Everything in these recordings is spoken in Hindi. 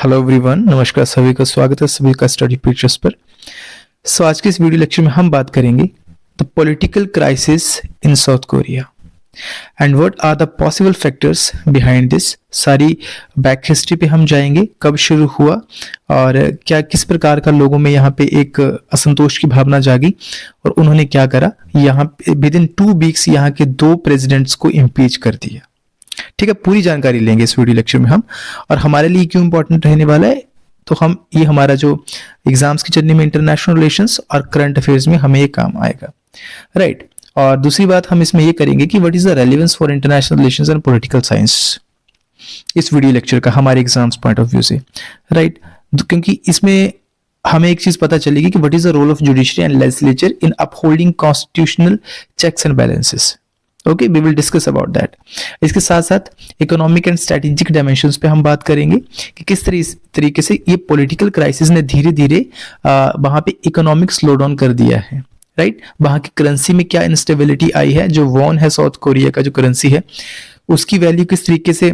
हेलो एवरीवन, नमस्कार सभी का स्वागत है सभी का स्टडी पिक्चर्स पर। आज के इस वीडियो लेक्चर में हम बात करेंगे the political crisis in South Korea and what are the possible factors behind this. सारी बैक हिस्ट्री पे हम जाएंगे, कब शुरू हुआ और क्या किस प्रकार का लोगों में यहाँ पे एक असंतोष की भावना जागी और उन्होंने क्या करा। यहाँ विद इन 2 वीक्स यहाँ के 2 प्रेसिडेंट्स को इम्पीच कर दिया। ठीक है, पूरी जानकारी लेंगे इस वीडियो लेक्चर में हम, और हमारे लिए क्यों इंपॉर्टेंट रहने वाला है तो हम ये हमारा जो एग्जाम्स की जर्नी में इंटरनेशनल रिलेशंस और करंट अफेयर्स में हमें ये काम आएगा, राइट। और दूसरी बात हम इसमें ये करेंगे कि what is the relevance for international relations and political science इस वीडियो लेक्चर का हमारे एग्जाम्स पॉइंट ऑफ व्यू से, राइट। क्योंकि इसमें हमें एक चीज पता चलेगी कि what is the role of judiciary and legislature in upholding constitutional checks and balances. Okay, we will discuss about that. इसके साथ साथ इकोनॉमिक एंड स्ट्रेटेजिक डायमेंशंस पे हम बात करेंगे कि किस तरीके से ये पॉलिटिकल क्राइसिस ने धीरे धीरे वहां पे इकोनॉमिक स्लो डाउन कर दिया है, राइट। वहां की करेंसी में क्या इंस्टेबिलिटी आई है, जो वॉन है साउथ कोरिया का जो करेंसी है उसकी वैल्यू किस तरीके से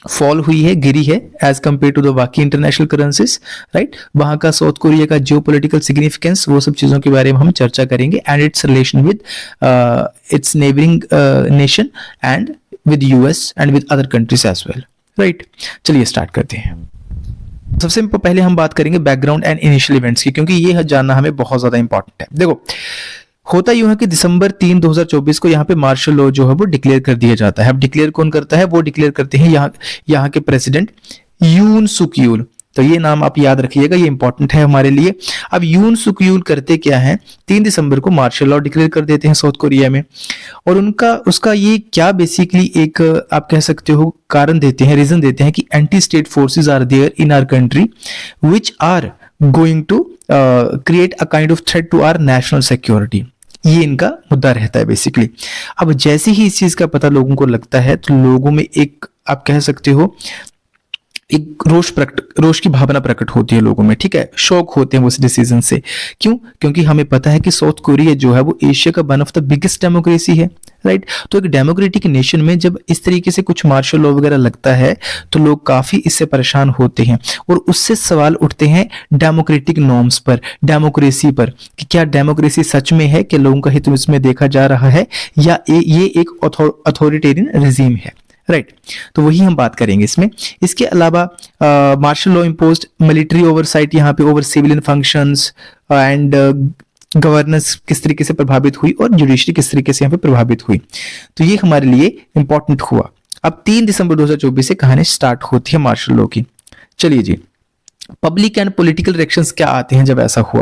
फॉल हुई है, गिरी है एज कंपेयर टू द बाकी इंटरनेशनल करेंसीज, राइट। वहां का साउथ कोरिया का जियोपॉलिटिकल सिग्निफिकेंस, वो सब चीजों के बारे में हम चर्चा करेंगे and its relation with its neighbouring nation and with US and with other countries as well, right. चलिए स्टार्ट करते हैं। सबसे पहले हम बात करेंगे बैकग्राउंड एंड इनिशियल इवेंट्स की, क्योंकि ये जानना हमें बहुत ज्यादा इंपॉर्टेंट है। देखो, होता यूं है कि दिसंबर 3, 2024 को यहाँ पे मार्शल लॉ जो है वो डिक्लेयर कर दिया जाता है। अब डिक्लेयर कौन करता है? वो डिक्लेयर करते हैं यहाँ के प्रेसिडेंट यून सुक यूल। तो ये नाम आप याद रखिएगा, ये इंपॉर्टेंट है हमारे लिए। अब यून सुक यूल करते क्या है, 3 दिसंबर को मार्शल लॉ डिक्लेयर कर देते हैं साउथ कोरिया में, और उसका ये क्या बेसिकली एक आप कह सकते हो कारण देते हैं, रीजन देते हैं कि anti state forces are there in our country which are going to create a kind of threat to our national security. ये इनका मुद्दा रहता है बेसिकली। अब जैसे ही इस चीज का पता लोगों को लगता है तो लोगों में एक आप कह सकते हो एक रोष की भावना प्रकट होती है लोगों में, ठीक है। शौक होते हैं वो इस डिसीजन से। क्यों? क्योंकि हमें पता है कि साउथ कोरिया जो है वो एशिया का one of the biggest democracy है, राइट। तो एक डेमोक्रेटिक नेशन में जब इस तरीके से कुछ मार्शल लॉ वगैरह लगता है तो लोग काफी इससे परेशान होते हैं और उससे सवाल उठते हैं डेमोक्रेटिक नॉर्म्स पर, डेमोक्रेसी पर, कि क्या डेमोक्रेसी सच में है, कि लोगों का हित इसमें देखा जा रहा है, या ये एक अथॉरिटेरियन रिजीम है, राइट। तो वही हम बात करेंगे इसमें। इसके अलावा martial law imposed military oversight यहाँ पे over civilian functions and governance किस तरीके से प्रभावित हुई और जुडिशरी किस तरीके से यहाँ पे प्रभावित हुई। तो ये हमारे लिए इंपॉर्टेंट हुआ। अब 3 दिसंबर 2024 से कहानी स्टार्ट होती है मार्शल लॉ की। चलिए जी, पब्लिक एंड पॉलिटिकल रिएक्शंस क्या आते हैं जब ऐसा हुआ।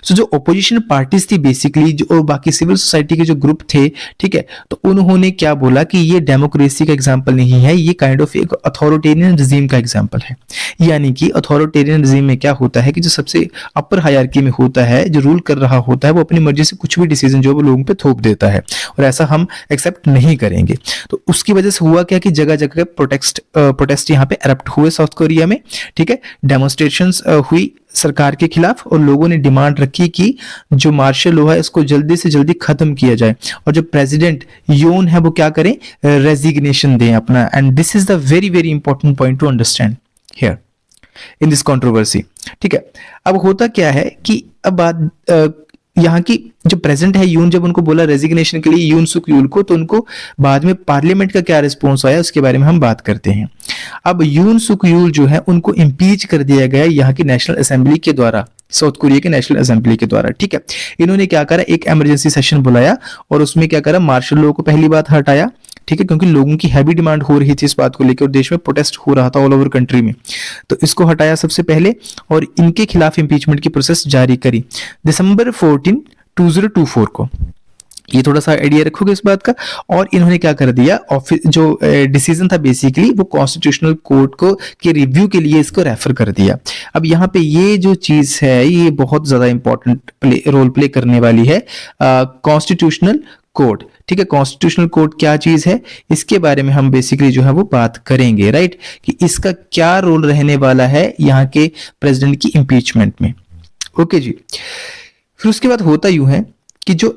तो जो ओपोजिशन पार्टीज थी बेसिकली, जो और बाकी सिविल सोसाइटी के जो ग्रुप थे, ठीक है, तो उन्होंने क्या बोला कि ये डेमोक्रेसी का एग्जांपल नहीं है, ये काइंड ऑफ एक अथॉरिटेरियन रिजीम का एग्जांपल है। यानी कि अथॉरिटेरियन रिजीम में क्या होता है कि जो सबसे अपर हायरार्की में होता है, जो रूल कर रहा होता है, वो अपनी मर्जी से कुछ भी डिसीजन जो वो लोगों पे थोप देता है, और ऐसा हम एक्सेप्ट नहीं करेंगे। तो उसकी वजह से हुआ क्या कि जगह जगह प्रोटेस्ट यहाँ पे एरप्ट हुए साउथ कोरिया में, ठीक है। डेमोन्स्ट्रेशंस हुई सरकार के खिलाफ और लोगों ने डिमांड रखी कि जो मार्शल लॉ है इसको जल्दी से जल्दी खत्म किया जाए और जो प्रेसिडेंट योन है वो क्या करें, रेजिग्नेशन दें अपना। And this is the very very important point two understand here in this controversy, ठीक है। अब होता क्या है कि अब बात यहाँ की जो प्रेसिडेंट है यून, जब उनको बोला रेजिग्नेशन के लिए यून सुक यूल को, तो उनको बाद में पार्लियामेंट का क्या रिस्पॉन्स आया उसके बारे में हम बात करते हैं। अब यून सुक यूल जो है उनको इम्पीच कर दिया गया यहाँ की नेशनल असेंबली के द्वारा, साउथ कोरिया के नेशनल असेंबली के द्वारा, ठीक है। इन्होंने क्या करा, एक इमरजेंसी सेशन बुलाया और उसमें क्या करा, मार्शल लॉ को पहली बात हटाया, ठीक है, क्योंकि लोगों की हैवी डिमांड हो रही थी इस बात को लेकर और देश में प्रोटेस्ट हो रहा था ऑल ओवर कंट्री में। तो इसको हटाया सबसे पहले और इनके खिलाफ इंपीचमेंट की प्रोसेस जारी करी दिसंबर 14, 2024 को। ये थोड़ा सा आइडिया रखोगे इस बात का। और इन्होंने क्या कर दिया, ऑफिस जो डिसीजन था बेसिकली वो कॉन्स्टिट्यूशनल कोर्ट को के रिव्यू के लिए इसको रेफर कर दिया। अब यहाँ पे ये जो चीज है ये बहुत ज्यादा इंपॉर्टेंट रोल प्ले करने वाली है, कॉन्स्टिट्यूशनल कोर्ट, ठीक है। कॉन्स्टिट्यूशनल कोर्ट क्या चीज है, इसके बारे में हम बेसिकली जो है वो बात करेंगे, राइट, कि इसका क्या रोल रहने वाला है यहाँ के प्रेसिडेंट की इंपीचमेंट में। ओके जी। फिर उसके बाद होता यूं है कि जो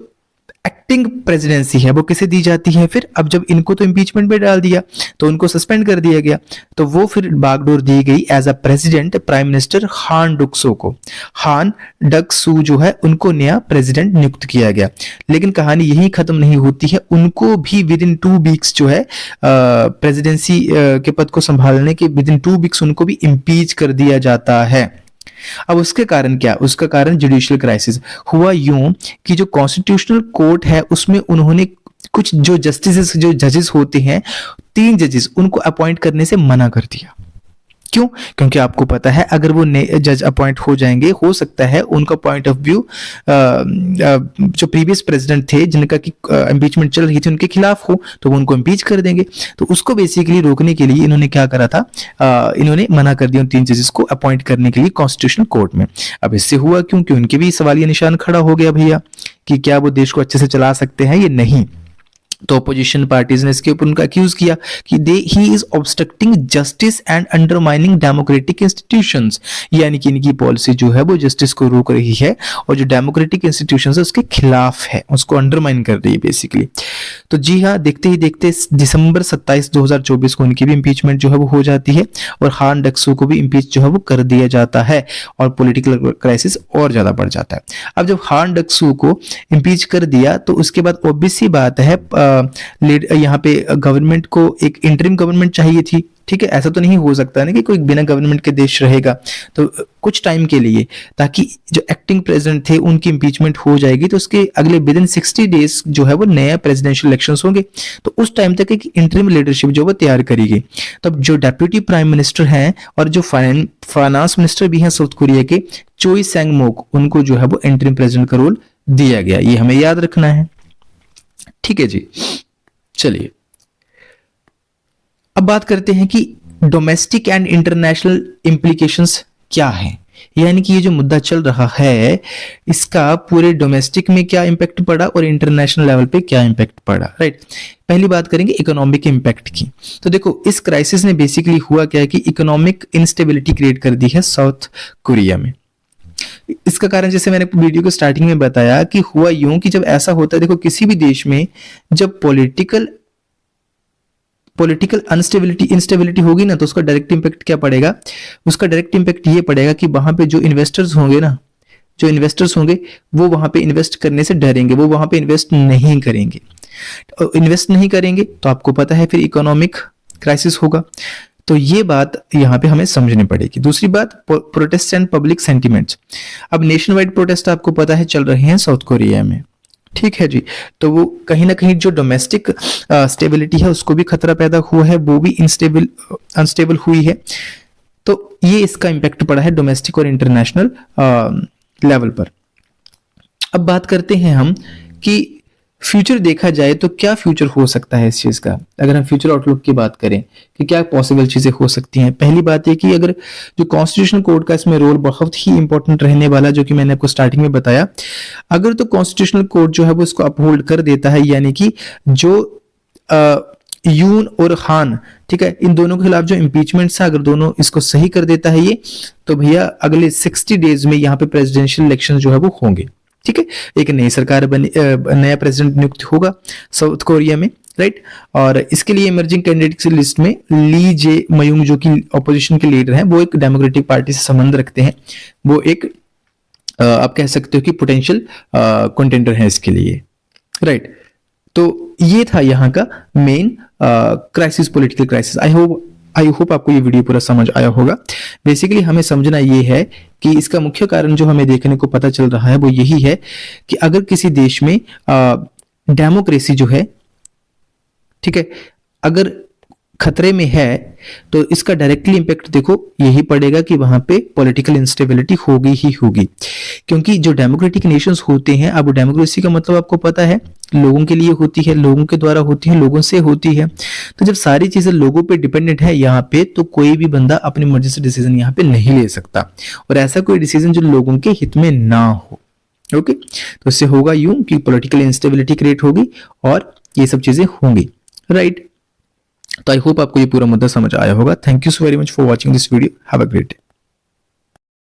एक्टिंग प्रेसिडेंसी है वो किसे दी जाती है फिर? अब जब इनको तो इम्पीचमेंट में डाल दिया तो उनको सस्पेंड कर दिया गया, तो वो फिर बागडोर दी गई as a president prime minister Han Ducksoo को। हान डक्सू जो है उनको नया प्रेसिडेंट नियुक्त किया गया। लेकिन कहानी यही खत्म नहीं होती है, उनको भी विद इन 2 वीक्स जो है प्रेसिडेंसी के पद को संभालने के विद इन 2 वीक्स उनको भी इम्पीच कर दिया जाता है। अब उसके कारण क्या? उसका कारण जुडिशियल क्राइसिस हुआ यूं कि जो कॉन्स्टिट्यूशनल कोर्ट है उसमें उन्होंने कुछ जो जस्टिस जो जजेस होते हैं 3 जजेस उनको अपॉइंट करने से मना कर दिया। क्यों? क्योंकि आपको पता है अगर वो नए जज अपॉइंट हो जाएंगे हो सकता है उनका पॉइंट ऑफ व्यू जो प्रीवियस प्रेसिडेंट थे जिनका की इम्पीचमेंट चल रही थी उनके खिलाफ हो, तो वो उनको इम्पीच कर देंगे। तो उसको बेसिकली रोकने के लिए इन्होंने क्या करा था, इन्होंने मना कर दिया उन 3 जजेस को अपॉइंट करने के लिए कॉन्स्टिट्यूशनल कोर्ट में। अब इससे हुआ क्योंकि उनके भी सवालिया निशान खड़ा हो गया भैया कि क्या वो देश को अच्छे से चला सकते हैं या नहीं। तो अपोजिशन पार्टीज ने इसके ऊपर उनका अक्यूज किया कि he is obstructing justice and undermining democratic institutions, यानी कि इनकी पॉलिसी जो है वो जस्टिस को रोक रही है और जो डेमोक्रेटिक इंस्टीट्यूशंस है उसके खिलाफ है, उसको अंडरमाइन कर रही है बेसिकली। तो जी हाँ, देखते ही देखते दिसंबर 27 2024 को उनकी भी इम्पीचमेंट जो है वो हो जाती है और हान डक्सू को भी इम्पीच जो है वो कर दिया जाता है और पॉलिटिकल क्राइसिस और ज्यादा बढ़ जाता है। अब जब हान डक्सू को इम्पीच कर दिया तो उसके बाद ऑब्वियस सी बात है यहाँ पे गवर्नमेंट को एक इंटरिम गवर्नमेंट चाहिए थी। ठीक है, ऐसा तो नहीं हो सकता ना कि कोई बिना गवर्नमेंट के देश रहेगा, तो कुछ टाइम के लिए ताकि जो एक्टिंग प्रेसिडेंट थे उनकी इम्पीचमेंट हो जाएगी तो उसके अगले विद इन 60 डेज जो है वो नया प्रेसिडेंशियल इलेक्शंस होंगे, तो उस टाइम तक एक इंटरिम लीडरशिप जो वो तैयार करेगी। तब जो डेप्यूटी प्राइम मिनिस्टर हैं और जो फाइनेंस मिनिस्टर भी हैं साउथ कोरिया के चोई सेंग मोक, उनको जो है वो इंटरिम प्रेसिडेंट का रोल दिया गया। ये हमें याद रखना है। ठीक है जी, चलिए अब बात करते हैं कि डोमेस्टिक एंड इंटरनेशनल इंप्लीकेशंस क्या हैं, यानी कि ये जो मुद्दा चल रहा है इसका पूरे डोमेस्टिक में क्या इंपैक्ट पड़ा और इंटरनेशनल लेवल पे क्या इंपैक्ट पड़ा, राइट। पहली बात करेंगे इकोनॉमिक इंपैक्ट की। तो देखो इस क्राइसिस ने बेसिकली हुआ क्या है कि इकोनॉमिक इंस्टेबिलिटी क्रिएट कर दी है साउथ कोरिया में। इसका कारण जैसे मैंने वीडियो के स्टार्टिंग में बताया कि हुआ यूं कि जब ऐसा होता है, देखो किसी भी देश में जब पॉलिटिकल इंस्टेबिलिटी होगी ना तो उसका डायरेक्ट इंपैक्ट क्या पड़ेगा? उसका डायरेक्ट इंपैक्ट ये पड़ेगा कि वहां पे जो इन्वेस्टर्स होंगे ना, जो इन्वेस्टर्स होंगे वो वहां पे इन्वेस्ट करने से डरेंगे, वो वहां पे इन्वेस्ट नहीं करेंगे। इन्वेस्ट नहीं करेंगे तो आपको पता है फिर इकोनॉमिक क्राइसिस होगा। तो ये बात यहाँ पे हमें समझनी पड़ेगी। दूसरी बात प्रोटेस्ट एंड पब्लिक सेंटिमेंट्स। अब नेशन वाइड प्रोटेस्ट आपको पता है चल रहे हैं साउथ कोरिया में, ठीक है जी। तो वो कहीं ना कहीं जो डोमेस्टिक स्टेबिलिटी है उसको भी खतरा पैदा हुआ है, वो भी अनस्टेबल हुई है। तो ये इसका इंपैक्ट पड़ा है डोमेस्टिक और इंटरनेशनल लेवल पर। अब बात करते हैं हम कि फ्यूचर देखा जाए तो क्या फ्यूचर हो सकता है इस चीज का। अगर हम फ्यूचर आउटलुक की बात करें कि क्या पॉसिबल चीजें हो सकती हैं, पहली बात है कि अगर जो कॉन्स्टिट्यूशनल कोर्ट का इसमें रोल बहुत ही इंपॉर्टेंट रहने वाला, जो कि मैंने आपको स्टार्टिंग में बताया, अगर तो कॉन्स्टिट्यूशनल कोर्ट जो है वो इसको अपहोल्ड कर देता है, यानी कि जो यून और हान, ठीक है, इन दोनों के खिलाफ जो इम्पीचमेंट था अगर दोनों इसको सही कर देता है ये, तो भैया अगले 60 डेज में यहाँ पे प्रेसिडेंशियल इलेक्शन जो है वो होंगे। ठीक है, एक नई सरकार बनी, नया प्रेसिडेंट नियुक्त होगा साउथ कोरिया में, राइट। और इसके लिए इमर्जिंग कैंडिडेट्स की लिस्ट में ली जे मयूंग जो कि ऑपोजिशन के लीडर हैं, वो एक डेमोक्रेटिक पार्टी से संबंध रखते हैं, वो एक आप कह सकते हो कि पोटेंशियल कंटेंडर है इसके लिए, राइट। तो ये था यहाँ का main crisis, political crisis. I hope आपको ये वीडियो पूरा समझ आया होगा। बेसिकली हमें समझना ये है कि इसका मुख्य कारण जो हमें देखने को पता चल रहा है वो यही है कि अगर किसी देश में डेमोक्रेसी जो है, ठीक है, अगर खतरे में है तो इसका डायरेक्टली इंपैक्ट देखो यही पड़ेगा कि वहां पे पॉलिटिकल इंस्टेबिलिटी होगी ही होगी। क्योंकि जो डेमोक्रेटिक नेशंस होते हैं, अब डेमोक्रेसी का मतलब आपको पता है लोगों के लिए होती है, लोगों के द्वारा होती है, लोगों से होती है। तो जब सारी चीजें लोगों पे डिपेंडेंट है यहाँ पे, तो कोई भी बंदा अपनी मर्जी से डिसीजन यहाँ पे नहीं ले सकता, और ऐसा कोई डिसीजन जो लोगों के हित में ना हो। ओके, तो इससे होगा यूं कि पॉलिटिकल इंस्टेबिलिटी क्रिएट होगी और ये सब चीजें होंगी, राइट। तो आई होप आपको ये पूरा मुद्दा समझ आया होगा। Thank you so very much for watching this video. Have a great day.